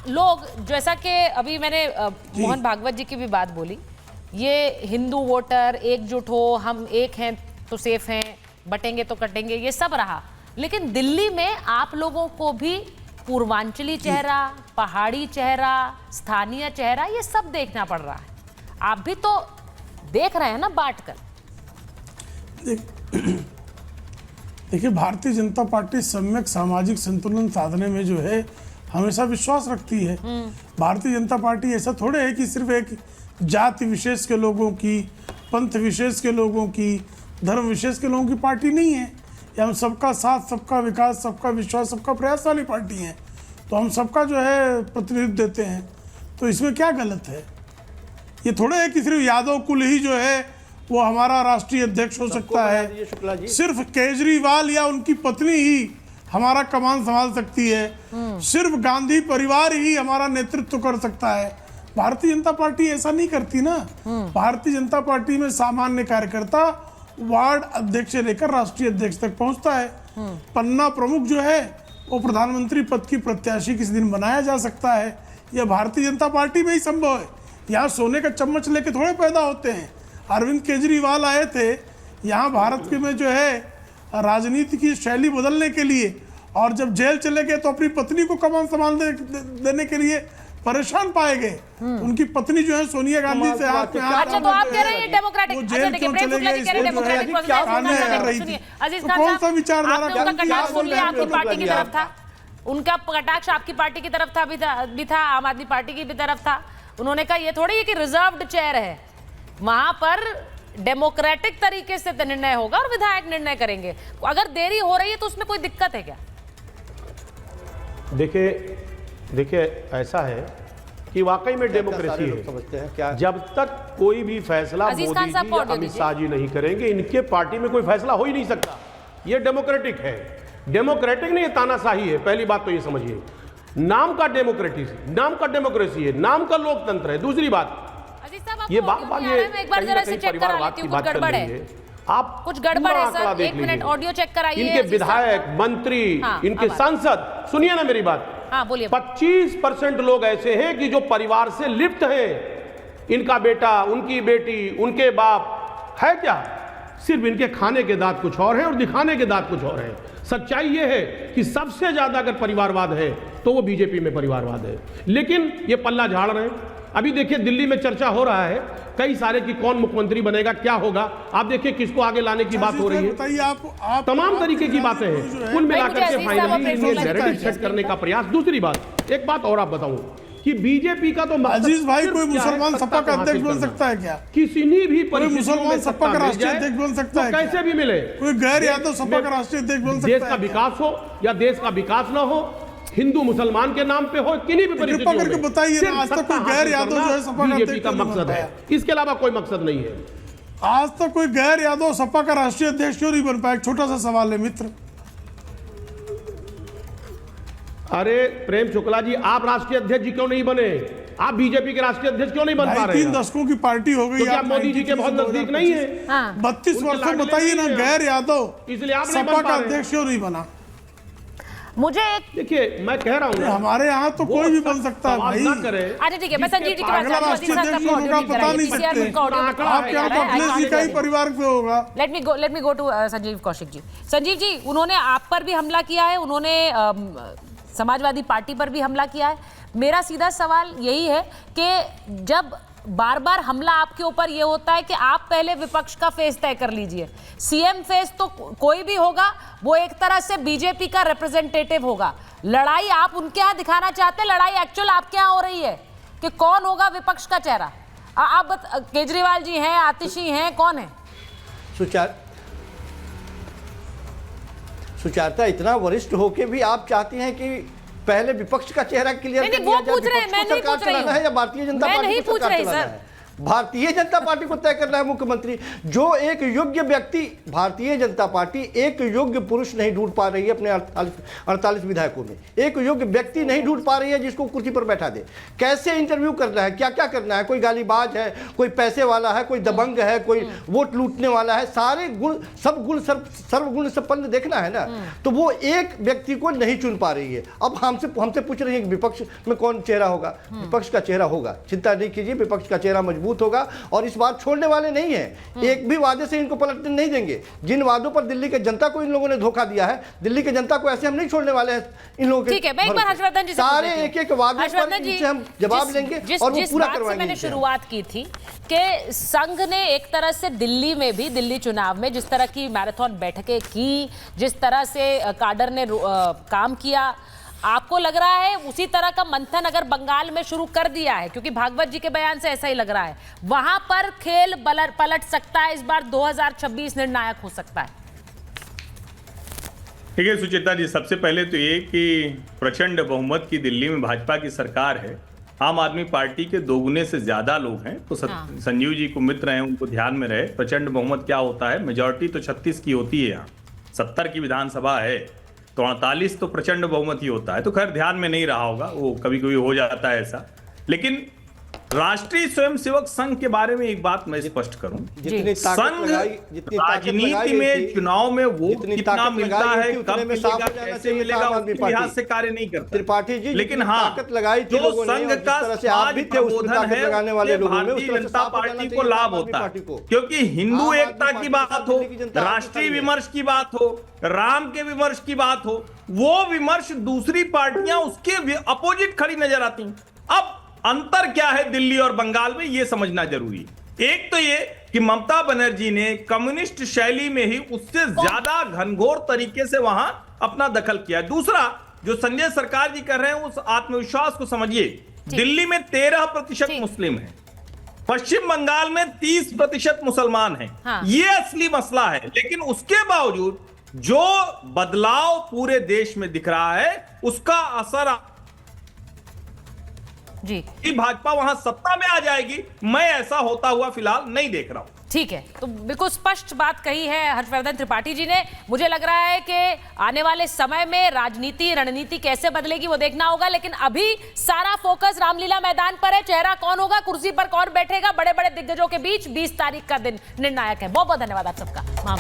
लोग, जैसा कि अभी मैंने मोहन भागवत जी की भी बात बोली, ये हिंदू वोटर एकजुट हो, हम एक हैं तो सेफ हैं, बटेंगे तो कटेंगे, ये सब रहा। लेकिन दिल्ली में आप लोगों को भी पूर्वांचली चेहरा, पहाड़ी चेहरा, स्थानीय चेहरा, ये सब देखना पड़ रहा है। आप भी तो देख रहे हैं ना बांट कर। देखिए, भारतीय जनता पार्टी सम्यक सामाजिक संतुलन साधने में जो है हमेशा विश्वास रखती है। भारतीय जनता पार्टी ऐसा थोड़े है कि सिर्फ एक जाति विशेष के लोगों की, पंथ विशेष के लोगों की, धर्म विशेष के लोगों की पार्टी नहीं है। ये हम सबका साथ, सबका विकास, सबका विश्वास, सबका प्रयास वाली पार्टी है। तो हम सबका जो है प्रतिनिधित्व देते हैं, तो इसमें क्या गलत है? ये थोड़े है कि सिर्फ यादव कुल ही जो है वो हमारा राष्ट्रीय अध्यक्ष हो सकता है, सिर्फ केजरीवाल या उनकी पत्नी ही हमारा कमान संभाल सकती है, सिर्फ गांधी परिवार ही हमारा नेतृत्व कर सकता है। भारतीय जनता पार्टी ऐसा नहीं करती ना। भारतीय जनता पार्टी में सामान्य कार्यकर्ता वार्ड अध्यक्ष से लेकर राष्ट्रीय अध्यक्ष तक पहुंचता है। पन्ना प्रमुख जो है वो प्रधानमंत्री पद की प्रत्याशी किसी दिन बनाया जा सकता है। यह भारतीय जनता पार्टी में ही संभव है। यहाँ सोने का चम्मच लेके थोड़े पैदा होते हैं। अरविंद केजरीवाल आए थे यहाँ भारत के में जो है राजनीति की शैली बदलने के लिए, और जब जेल चले गए तो अपनी पत्नी को कमान संभाल देने के लिए परेशान पाए गए। उनकी पत्नी जो है सोनिया गांधी से हाथ में हाथ। अच्छा, तो आप कह रहे हैं डेमोक्रेटिक, अच्छा देखिए, प्रेम शुक्ला जी कह रहे हैं डेमोक्रेटिक प्रोसेस। सुनिए अजीज खान साहब, आपने उनका कटाक्ष सुन लिया, आपकी पार्टी की तरफ था, उनका कटाक्ष आपकी पार्टी की तरफ भी था, आम आदमी पार्टी की भी तरफ था। उन्होंने कहा ये थोड़ी है कि रिजर्व्ड चेयर है, वहां पर डेमोक्रेटिक तरीके से निर्णय होगा और विधायक निर्णय करेंगे। अगर देरी हो रही है तो उसमें कोई दिक्कत है क्या? देखिए ऐसा है कि वाकई में डेमोक्रेसी है। क्या जब तक कोई भी फैसला मोदी जी या अमित शाह जी नहीं करेंगे, इनके पार्टी में कोई फैसला हो ही नहीं सकता। ये डेमोक्रेटिक है। डेमोक्रेटिक नहीं, ये तानाशाही है। पहली बात तो ये समझिए, नाम का डेमोक्रेसी है, नाम का लोकतंत्र है। दूसरी बात, ये बात ये एक बार जरा से चेक करा लेती हूं, कुछ गड़बड़ है, आप कुछ गड़बड़ है सर। एक मिनट ऑडियो चेक कराइए। इनके विधायक, मंत्री, इनके सांसद, सुनिए ना मेरी बात। हाँ बोलिए। 25% लोग ऐसे हैं कि जो परिवार से लिप्त हैं। इनका बेटा, उनकी बेटी, उनके बाप है क्या? सिर्फ इनके खाने के दांत कुछ और हैं और दिखाने के दांत कुछ और हैं। सच्चाई ये है कि सबसे ज्यादा अगर परिवारवाद है तो वो बीजेपी में परिवारवाद है। लेकिन ये पल्ला झाड़ रहे हैं। अभी देखिए दिल्ली में चर्चा हो रहा है कई सारे कि कौन मुख्यमंत्री बनेगा, क्या होगा। आप देखिए किसको आगे लाने की बात हो रही है। आप तमाम तरीके की बातें हैं। कुल मिलाकर के फाइनली नैरेटिव सेट करने का प्रयास। दूसरी बात, एक बात और आप बताऊं कि बीजेपी का तो अजीज भाई, कोई मुसलमान सपा का अध्यक्ष बन सकता है क्या? किसी ने भी मुसलमान सपा का राष्ट्रीय अध्यक्ष बन सकता है? कैसे भी मिले। कोई गैर यादव सपा का राष्ट्रीय अध्यक्ष बन सकता है? देश का विकास हो या देश का विकास ना हो, हिंदू मुसलमान के नाम पे हो, किन्हीं भी परिस्थितियों में बताइए ना, आज तक कोई गैर यादव जो है सपा बीजेपी का मकसद है। इसके अलावा कोई मकसद नहीं है। आज तक कोई गैर यादव सपा का राष्ट्रीय अध्यक्ष क्यों नहीं बन पाया? छोटा सा सवाल है मित्र। अरे प्रेम शुक्ला जी, आप राष्ट्रीय अध्यक्ष जी क्यों नहीं बने? आप बीजेपी के राष्ट्रीय अध्यक्ष क्यों नहीं बन पा रहे? 3 दशकों की पार्टी हो गई। तो क्या मोदी जी के बहुत नजदीक नहीं है? 32 वर्षों बताइए ना, गैर यादव इसलिए आप सपा का अध्यक्ष क्यों नहीं बना? मुझे एक देखिए, मैं कह रहा हूँ हमारे यहाँ तो कोई भी बन सकता है भाई। अच्छा ठीक है, मैं संजीव जी के पास राष्ट्रीय अध्यक्ष होगा पता नहीं सकते। आप क्या तो अखिलेश जी का ही परिवार पे होगा। Let me go to Sanjeev Kaushik ji. Sanjeev ji, उन्होंने आप पर भी हमला किया है, उन्होंने समाजवादी पार्टी पर भी हमला किया है। मेरा सीधा सवाल यही है कि जब बार बार हमला आपके ऊपर ये होता है कि आप पहले विपक्ष का फेस तय कर लीजिए। सीएम फेस तो कोई भी होगा, वो एक तरह से बीजेपी का रिप्रेजेंटेटिव होगा। लड़ाई आप उनके यहाँ दिखाना चाहते हैं, लड़ाई एक्चुअल आपके यहाँ हो रही है कि कौन होगा विपक्ष का चेहरा। आप केजरीवाल जी हैं, आतिशी हैं, कौन है? सुचारता इतना वरिष्ठ होके भी आप चाहती हैं कि पहले विपक्ष का चेहरा क्लियर नहीं, वो पूछ रहे हैं, मैं नहीं पूछ रही हूं। या भारतीय जनता पार्टी नहीं पूछ रही सर, भारतीय जनता पार्टी को तय करना है मुख्यमंत्री। जो एक योग्य व्यक्ति, भारतीय जनता पार्टी एक योग्य पुरुष नहीं ढूंढ पा रही है अपने 48 विधायकों में, एक योग्य व्यक्ति नहीं ढूंढ पा रही है जिसको कुर्सी पर बैठा दे। कैसे इंटरव्यू करना है, क्या क्या करना है, कोई गालीबाज है, कोई पैसे वाला है, कोई दबंग है, कोई वोट लूटने वाला है, सारे गुण सब गुण सर्वगुण संपन्न देखना है ना, तो वो एक व्यक्ति को नहीं चुन पा रही है। अब हमसे पूछ रही है कि विपक्ष में कौन चेहरा होगा। विपक्ष का चेहरा होगा, चिंता नहीं कीजिए, विपक्ष का चेहरा मजबूत होगा और इस बार छोड़ने वाले नहीं है। एक भी वादे से इनको पलटने नहीं देंगे। जिन वादों पर दिल्ली के जनता को इन लोगों ने धोखा दिया है, दिल्ली की जनता को ऐसे हम नहीं छोड़ने वाले हैं इन लोगों के। ठीक है, मैं एक बार हर्षवर्धन जी से सारे एक वादे पर इनसे हम जवाब लेंगे और वो पूरा करवाएंगे। मैंने शुरुआत की थी कि संघ ने एक तरह से दिल्ली में भी, दिल्ली चुनाव में जिस तरह की मैराथन बैठकें की, जिस तरह से काडर ने काम किया, आपको लग रहा है उसी तरह का मंथन अगर बंगाल में शुरू कर दिया है? क्योंकि भागवत जी के बयान से ऐसा ही लग रहा है, वहां पर खेल पलट सकता है। इस बार 2026 निर्णायक हो सकता है। ठीक है सुचेता जी, सबसे पहले तो ये कि प्रचंड बहुमत की दिल्ली में भाजपा की सरकार है, आम आदमी पार्टी के दोगुने से ज्यादा लोग हैं, तो संजीव जी को मित्र हैं, उनको ध्यान में रहे। प्रचंड बहुमत क्या होता है? मेजॉरिटी तो 36 की होती है, यहाँ 70 की विधानसभा है, तो 48 तो प्रचंड बहुमत ही होता है। तो खैर ध्यान में नहीं रहा होगा, वो कभी कभी हो जाता है ऐसा। लेकिन राष्ट्रीय स्वयंसेवक संघ के बारे में एक बात मैं स्पष्ट करूं, संघ राजनीति में, चुनाव में वोट कितना मिलता है, कब मिलेगा, कैसे मिलेगा, उसके लिहाज से कार्य नहीं करता त्रिपाठी जी। लेकिन हाँ, जो संघ का समाज प्रबोधन है, भारतीय जनता पार्टी को लाभ होता है, क्योंकि हिंदू एकता की बात हो, राष्ट्रीय विमर्श की बात हो, राम के विमर्श की बात हो, वो विमर्श दूसरी पार्टियां उसके अपोजिट खड़ी नजर आती हैं। अब अंतर क्या है दिल्ली और बंगाल में, यह समझना जरूरी है। एक तो ये कि ममता बनर्जी ने कम्युनिस्ट शैली में ही उससे ज्यादा घनघोर तरीके से वहां अपना दखल किया। दूसरा, जो संजय सरकार जी कर रहे हैं, उस आत्मविश्वास को समझिए। दिल्ली में 13% मुस्लिम है, पश्चिम बंगाल में 30% मुसलमान हैं। हाँ। ये असली मसला है। लेकिन उसके बावजूद जो बदलाव पूरे देश में दिख रहा है, उसका असर जी, कि भाजपा वहां सत्ता में आ जाएगी, मैं ऐसा होता हुआ फिलहाल नहीं देख रहा हूं। ठीक है, तो बिल्कुल स्पष्ट बात कही है हर्षवर्धन त्रिपाठी जी ने। मुझे लग रहा है कि आने वाले समय में राजनीति, रणनीति कैसे बदलेगी वो देखना होगा, लेकिन अभी सारा फोकस रामलीला मैदान पर है। चेहरा कौन होगा, कुर्सी पर कौन बैठेगा, बड़े बड़े दिग्गजों के बीच 20 तारीख का दिन निर्णायक है। बहुत बहुत धन्यवाद आप सबका।